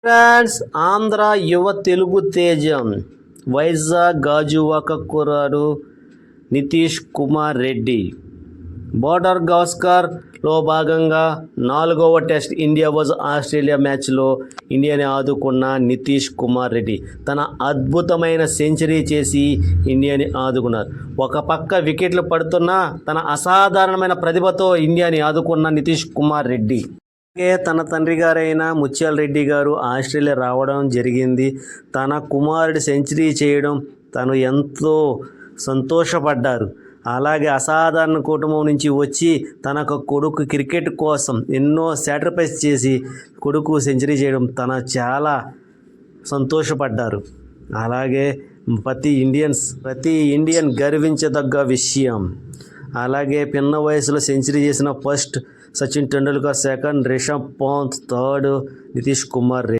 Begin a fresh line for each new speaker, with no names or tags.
France Andhra యువ తెలుగు తేజం వైజాగ్ గాజువాక కుర్రాడు నితీష్ కుమార్ రెడ్డి. బోర్డర్ గవాస్కర్లో భాగంగా 4వ టెస్ట్ ఇండియా వర్సెస్ ఆస్ట్రేలియా మ్యాచ్లో ఇండియాని ఆదుకున్న నితీష్ కుమార్ రెడ్డి తన అద్భుతమైన సెంచరీ చేసి ఇండియాని ఆదుకున్నారు. ఒక పక్క వికెట్లు పడుతున్నా తన అసాధారణమైన ప్రతిభతో ఇండియాని ఆదుకున్న నితీష్ కుమార్ రెడ్డి. అలాగే తన తండ్రి గారైన ముత్యాల రెడ్డి గారు ఆస్ట్రేలియా రావడం జరిగింది. తన కుమారుడు సెంచరీ చేయడం తను ఎంతో సంతోషపడ్డారు. అలాగే అసాధారణ కుటుంబం నుంచి వచ్చి తన కొడుకు క్రికెట్ కోసం ఎన్నో సాక్రిఫైస్ చేసి కొడుకు సెంచరీ చేయడం తన చాలా సంతోషపడ్డారు. అలాగే ప్రతి ఇండియన్ గర్వించదగ్గ విషయం. అలాగే పిన్న వయసులో సెంచరీ చేసిన first Sachin Tendulkar, second Rishabh Pant, third Nitish Kumar Reddy.